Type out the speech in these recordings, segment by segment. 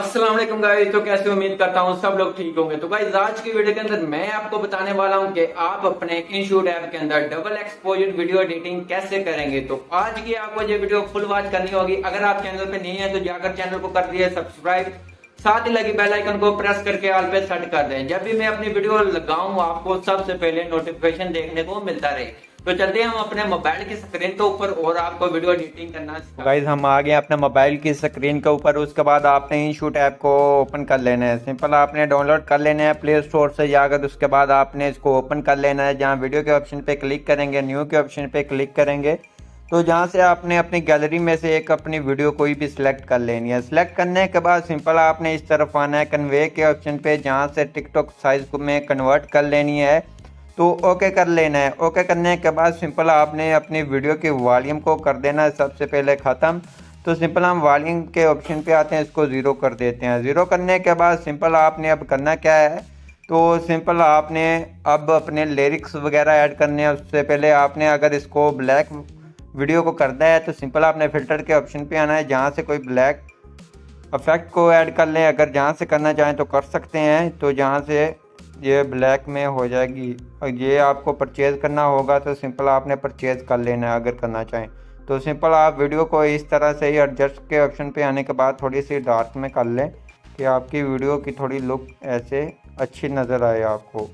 अस्सलाम वालेकुम गाइस। तो कैसे उम्मीद करता हूँ सब लोग ठीक होंगे। तो गाइस आज की वीडियो के अंदर मैं आपको बताने वाला हूँ कि आप अपने InShoot ऐप के अंदर डबल एक्सपोजर वीडियो एडिटिंग कैसे करेंगे। तो आज की आपको ये वीडियो फुल वॉच करनी होगी। अगर आप चैनल पे नहीं है तो जाकर चैनल को कर दिए सब्सक्राइब, साथ ही लगी बेल आइकन को प्रेस करके ऑल पे सेट कर दें। जब भी मैं अपनी वीडियो लगाऊं आपको सबसे पहले नोटिफिकेशन देखने को मिलता रहे। तो चलते हैं हम अपने मोबाइल की स्क्रीन के ऊपर और आपको वीडियो एडिटिंग करना गाइज हम आ गए अपने मोबाइल की स्क्रीन के ऊपर। उसके बाद आपने InShoot ऐप को ओपन कर लेना है। सिंपल आपने डाउनलोड कर लेना है प्ले स्टोर से जाकर। उसके बाद आपने इसको ओपन कर लेना है। जहाँ वीडियो के ऑप्शन पे क्लिक करेंगे, न्यू के ऑप्शन पे क्लिक करेंगे तो जहाँ से आपने अपनी गैलरी में से एक अपनी वीडियो कोई भी सिलेक्ट कर लेनी है। सिलेक्ट करने के बाद सिंपल आपने इस तरफ आना है कन्वे के ऑप्शन पे, जहाँ से टिकटॉक साइज में कन्वर्ट कर लेनी है तो ओके कर लेना है। ओके करने के बाद सिंपल आपने अपनी वीडियो की वॉल्यूम को कर देना है सबसे पहले ख़त्म। तो सिंपल हम वॉल्यूम के ऑप्शन पे आते हैं, इसको ज़ीरो कर देते हैं। ज़ीरो करने के बाद सिंपल आपने अब करना क्या है, तो सिंपल आपने अब अपने लिरिक्स वगैरह ऐड करने हैं। उससे पहले आपने अगर इसको ब्लैक वीडियो को करना है तो सिंपल आपने फ़िल्टर के ऑप्शन पे आना है, जहाँ से कोई ब्लैक इफेक्ट को ऐड कर लें। अगर जहाँ से करना चाहें तो कर सकते हैं। तो जहाँ से ये ब्लैक में हो जाएगी और ये आपको परचेज़ करना होगा तो सिंपल आपने परचेज़ कर लेना है अगर करना चाहें तो। सिंपल आप वीडियो को इस तरह से ही एडजस्ट के ऑप्शन पे आने के बाद थोड़ी सी डार्क में कर लें कि आपकी वीडियो की थोड़ी लुक ऐसे अच्छी नज़र आए आपको।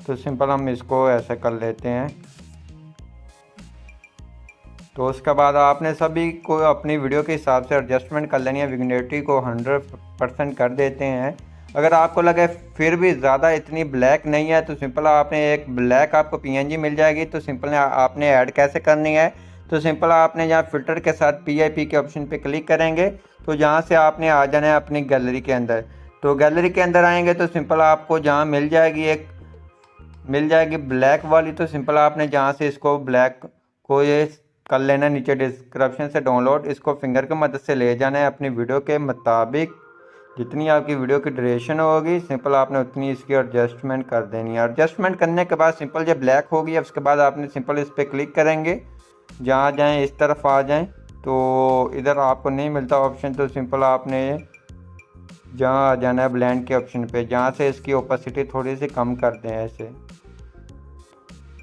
तो सिंपल हम इसको ऐसे कर लेते हैं। तो उसके बाद आपने सभी को अपनी वीडियो के हिसाब से एडजस्टमेंट कर लेनी है। विग्नेटी को 100% कर देते हैं। अगर आपको लगे फिर भी ज़्यादा इतनी ब्लैक नहीं है तो सिंपल आपने एक ब्लैक आपको PNG मिल जाएगी। तो सिंपल आपने ऐड कैसे करनी है, तो सिंपल आपने यहाँ फ़िल्टर के साथ PIP के ऑप्शन पे क्लिक करेंगे तो जहाँ से आपने आ जाना है अपनी गैलरी के अंदर। तो गैलरी के अंदर आएंगे तो सिंपल आपको जहाँ मिल जाएगी ब्लैक वाली। तो सिंपल आपने जहाँ से इसको ब्लैक को ये कर लेना, नीचे डिस्क्रिप्शन से डाउनलोड, इसको फिंगर की मदद से ले जाना है अपनी वीडियो के मुताबिक। जितनी आपकी वीडियो की ड्यूरेशन होगी सिंपल आपने उतनी इसकी एडजस्टमेंट कर देनी है। एडजस्टमेंट करने के बाद सिंपल जब ब्लैक होगी उसके बाद आपने सिंपल इस पर क्लिक करेंगे। जहाँ जाएँ इस तरफ आ जाएं तो इधर आपको नहीं मिलता ऑप्शन तो सिंपल आपने जहाँ आ जाना है ब्लेंड के ऑप्शन पे, जहाँ से इसकी ओपेसिटी थोड़ी सी कम कर दें ऐसे।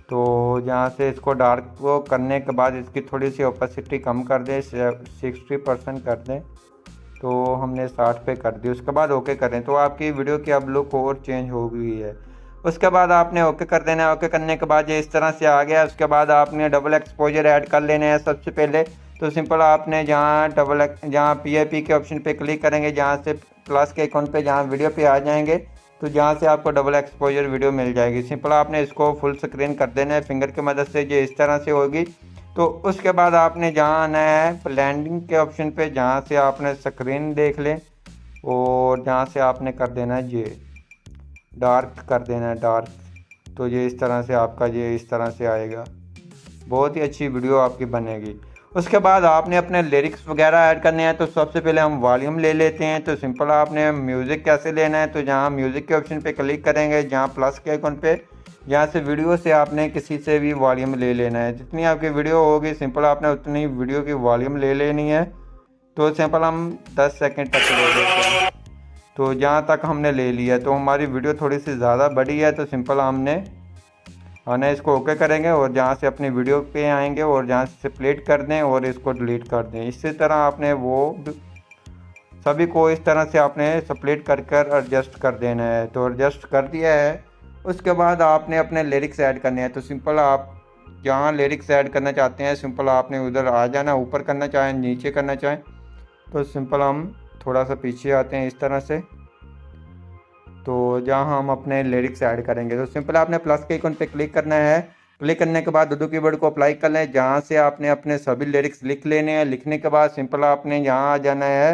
तो जहाँ से इसको डार्क को करने के बाद इसकी थोड़ी सी ओपेसिटी कम कर दें, 60% कर दें। तो हमने 60 पे कर दी। उसके बाद ओके करें तो आपकी वीडियो की अब लुक और चेंज हो गई है। उसके बाद आपने ओके कर देना है। ओके करने के बाद ये इस तरह से आ गया। उसके बाद आपने डबल एक्सपोजर ऐड कर लेने हैं सबसे पहले। तो सिंपल आपने जहाँ PIP के ऑप्शन पे क्लिक करेंगे, जहाँ से प्लस के आइकॉन पे जहाँ वीडियो पे आ जाएंगे तो जहाँ से आपको डबल एक्सपोजर वीडियो मिल जाएगी। सिंपल आपने इसको फुल स्क्रीन कर देना है फिंगर की मदद से, ये इस तरह से होगी। तो उसके बाद आपने जहाँ आना है ब्लेंडिंग के ऑप्शन पे, जहाँ से आपने स्क्रीन देख लें और जहाँ से आपने कर देना है ये डार्क कर देना है डार्क। तो ये इस तरह से आपका ये इस तरह से आएगा, बहुत ही अच्छी वीडियो आपकी बनेगी। उसके बाद आपने अपने लिरिक्स वगैरह ऐड करने हैं। तो सबसे पहले हम वॉल्यूम ले लेते हैं। तो सिंपल आपने म्यूज़िक कैसे लेना है, तो जहाँ म्यूज़िक के ऑप्शन पे क्लिक करेंगे, जहाँ प्लस के आइकन पे, यहाँ से वीडियो से आपने किसी से भी वॉल्यूम ले लेना है। जितनी आपकी वीडियो होगी सिंपल आपने उतनी वीडियो की वॉल्यूम ले लेनी है। तो सिंपल हम 10 सेकंड तक ले लेते हैं। तो जहाँ तक हमने ले लिया है तो हमारी वीडियो थोड़ी सी ज़्यादा बड़ी है तो सिंपल हमने आना इसको ओके करेंगे और जहाँ से अपनी वीडियो पे आएंगे और जहाँ से स्प्लिट कर दें और इसको डिलीट कर दें। इसी तरह आपने वो सभी को इस तरह से आपने स्प्लिट कर कर एडजस्ट कर देना है। तो एडजस्ट कर दिया है। उसके बाद आपने अपने लिरिक्स ऐड करने हैं। तो सिंपल आप जहाँ लिरिक्स ऐड करना चाहते हैं सिंपल आपने उधर आ जाना, ऊपर करना चाहें नीचे करना चाहें। तो सिंपल हम थोड़ा सा पीछे आते हैं इस तरह से। तो जहाँ हम अपने लिरिक्स ऐड करेंगे तो सिंपल आपने प्लस के आइकन पे क्लिक करना है। क्लिक करने के बाद दो कीवर्ड को अप्लाई कर लें, जहाँ से आपने अपने सभी लिरिक्स लिख लेने हैं। लिखने के बाद सिंपल आपने यहाँ आ जाना है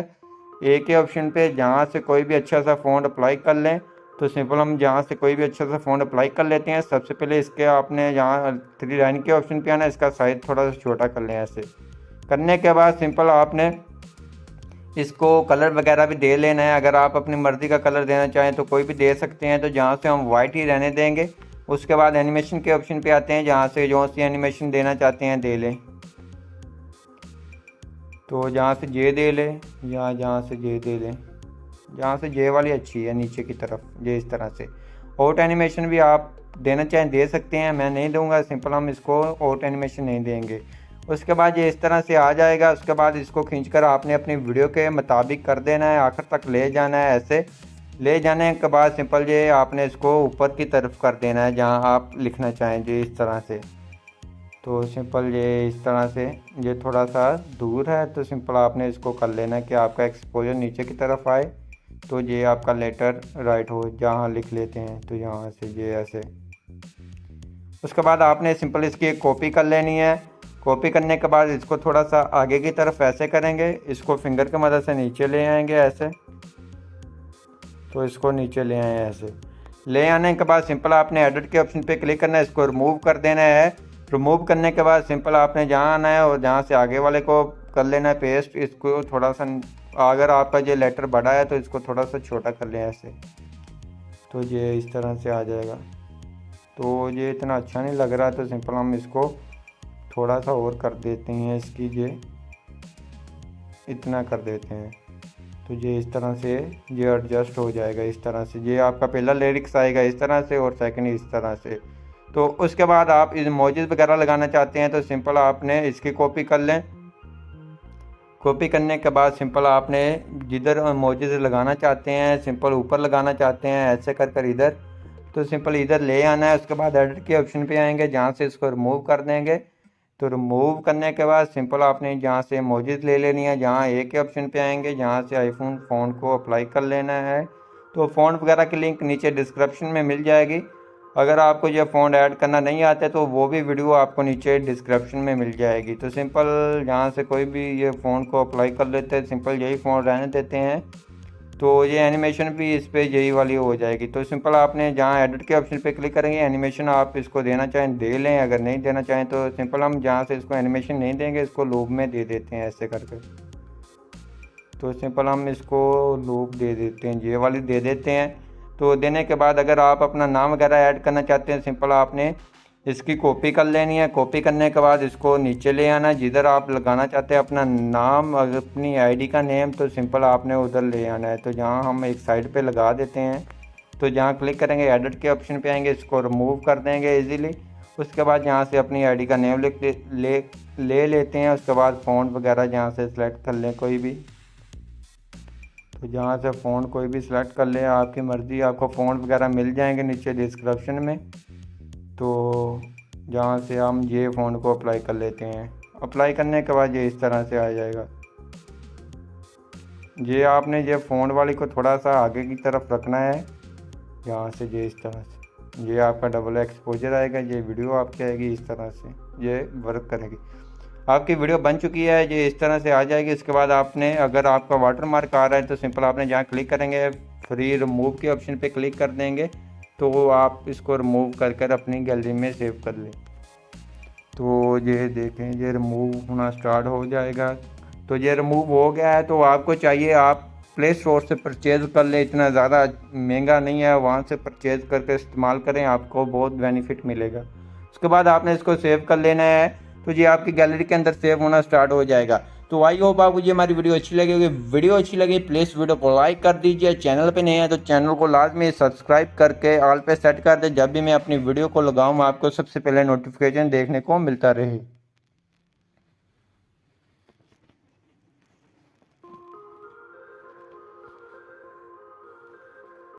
ए के ऑप्शन पे, जहाँ से कोई भी अच्छा सा फ़ॉन्ट अप्लाई कर लें। तो सिंपल हम जहाँ से कोई भी अच्छा सा फ़ॉन्ट अप्लाई कर लेते हैं। सबसे पहले इसके आपने यहाँ 3 लाइन के ऑप्शन पे आना है, इसका साइज़ थोड़ा सा छोटा कर लें। ऐसे करने के बाद सिंपल आपने इसको कलर वगैरह भी दे लेना है। अगर आप अपनी मर्ज़ी का कलर देना चाहें तो कोई भी दे सकते हैं। तो जहाँ से हम वाइट ही रहने देंगे। उसके बाद एनिमेशन के ऑप्शन पे आते हैं, जहाँ से जो सी एनिमेशन देना चाहते हैं दे लें। तो जहाँ से ये दे लें या जहाँ से ये दे लें। जहाँ से ये वाली अच्छी है नीचे की तरफ, ये इस तरह से। आउट एनिमेशन भी आप देना चाहें दे सकते हैं, मैं नहीं दूंगा, सिंपल हम इसको आउट एनिमेशन नहीं देंगे। उसके बाद ये इस तरह से आ जाएगा। उसके बाद इसको खींचकर आपने अपनी वीडियो के मुताबिक कर देना है, आखिर तक ले जाना है। ऐसे ले जाने के बाद सिंपल ये आपने इसको ऊपर की तरफ कर देना है जहाँ आप लिखना चाहेंगे इस तरह से। तो सिंपल ये इस तरह से, ये थोड़ा सा दूर है तो सिंपल आपने इसको कर लेना कि आपका एक्सपोजर नीचे की तरफ आए, तो ये आपका लेटर राइट हो जहाँ लिख लेते हैं, तो यहाँ से ये ऐसे। उसके बाद आपने सिंपल इसकी एक कॉपी कर लेनी है। कॉपी करने के बाद इसको थोड़ा सा आगे की तरफ ऐसे करेंगे, इसको फिंगर की मदद से नीचे ले आएंगे ऐसे, तो इसको नीचे ले आए ऐसे। ले आने के बाद सिंपल आपने एडिट के ऑप्शन पे क्लिक करना है, इसको रिमूव कर देना है। रिमूव करने के बाद सिंपल आपने जहाँ आना है और जहाँ से आगे वाले को कर लेना है पेस्ट। इसको थोड़ा सा, अगर आपका ये लेटर बड़ा है तो इसको थोड़ा सा छोटा कर लें ऐसे, तो ये इस तरह से आ जाएगा। तो ये इतना अच्छा नहीं लग रहा तो सिंपल हम इसको थोड़ा सा और कर देते हैं, इसकी ये इतना कर देते हैं, तो ये इस तरह से ये एडजस्ट हो जाएगा इस तरह से। ये आपका पहला लिरिक्स आएगा इस तरह से और सेकंड इस तरह से। तो उसके बाद आप इस इमोजीज वगैरह लगाना चाहते हैं तो सिंपल आपने इसकी कॉपी कर लें। कॉपी करने के बाद सिंपल आपने जिधर इमोजीज लगाना चाहते हैं, सिंपल ऊपर लगाना चाहते हैं ऐसे कर कर इधर, तो सिंपल इधर ले आना है। उसके बाद एडिट के ऑप्शन पे आएंगे, जहाँ से इसको रिमूव कर देंगे। तो रिमूव करने के बाद सिंपल आपने जहाँ से इमोजीज ले लेनी है, जहाँ ए के ऑप्शन पे आएंगे, जहाँ से आईफोन फ़ॉन्ट को अप्लाई कर लेना है। तो फ़ॉन्ट वगैरह की लिंक नीचे डिस्क्रिप्शन में मिल जाएगी। अगर आपको ये फ़ॉन्ट ऐड करना नहीं आता तो वो भी वीडियो आपको नीचे डिस्क्रिप्शन में मिल जाएगी। तो सिंपल यहाँ से कोई भी ये फ़ॉन्ट को अप्लाई कर लेते हैं, सिंपल यही फ़ॉन्ट रहने देते हैं, तो ये एनिमेशन भी इस पे यही वाली हो जाएगी। तो सिंपल आपने जहाँ एडिट के ऑप्शन पे क्लिक करेंगे, एनिमेशन आप इसको देना चाहें दे लें, अगर नहीं देना चाहें तो सिंपल हम जहाँ से इसको एनिमेशन नहीं देंगे इसको लूप में दे देते हैं ऐसे करके। तो सिंपल हम इसको लूप दे देते हैं, ये वाली दे देते हैं। तो देने के बाद अगर आप अपना नाम वगैरह ऐड करना चाहते हैं, सिंपल आपने इसकी कॉपी कर लेनी है। कॉपी करने के बाद इसको नीचे ले आना है, जिधर आप लगाना चाहते हैं अपना नाम, अपनी आईडी का नेम, तो सिंपल आपने उधर ले आना है। तो जहाँ हम एक साइड पे लगा देते हैं, तो जहाँ क्लिक करेंगे एडिट के ऑप्शन पे आएंगे, इसको रिमूव कर देंगे इजीली। उसके बाद यहाँ से अपनी आईडी का नेम ले लेते हैं। उसके बाद फ़ॉन्ट वगैरह जहाँ से सिलेक्ट कर लें कोई भी, तो जहाँ से फ़ॉन्ट कोई भी सिलेक्ट कर लें, आपकी मर्ज़ी, आपको फ़ॉन्ट वगैरह मिल जाएंगे नीचे डिस्क्रिप्शन में। तो जहाँ से हम ये फ़ॉन्ट को अप्लाई कर लेते हैं। अप्लाई करने के बाद ये इस तरह से आ जाएगा। ये आपने ये फ़ॉन्ट वाली को थोड़ा सा आगे की तरफ रखना है, यहाँ से ये इस तरह से, ये आपका डबल एक्सपोजर आएगा, ये वीडियो आपकी आएगी इस तरह से, ये वर्क करेगी। आपकी वीडियो बन चुकी है, ये इस तरह से आ जाएगी। इसके बाद आपने, अगर आपका वाटर मार्क आ रहा है तो सिंपल आपने जहाँ क्लिक करेंगे फ्री रिमूव के ऑप्शन पे क्लिक कर देंगे, तो आप इसको रिमूव कर कर अपनी गैलरी में सेव कर लें। तो ये देखें, ये रिमूव होना स्टार्ट हो जाएगा। तो ये रिमूव हो गया है। तो आपको चाहिए आप प्ले स्टोर से परचेज़ कर लें, इतना ज़्यादा महंगा नहीं है, वहाँ से परचेज़ करके इस्तेमाल करें, आपको बहुत बेनिफिट मिलेगा। उसके बाद आपने इसको सेव कर लेना है, तो ये आपकी गैलरी के अंदर सेव होना स्टार्ट हो जाएगा। तो आई होप आपको ये हमारी वीडियो अच्छी लगी होगी। वीडियो अच्छी लगी प्लीज़ वीडियो को लाइक कर दीजिए। चैनल पे नए हैं तो चैनल को लाजमी सब्सक्राइब करके ऑल पे सेट कर दे, जब भी मैं अपनी वीडियो को लगाऊँ आपको सबसे पहले नोटिफिकेशन देखने को मिलता रहे।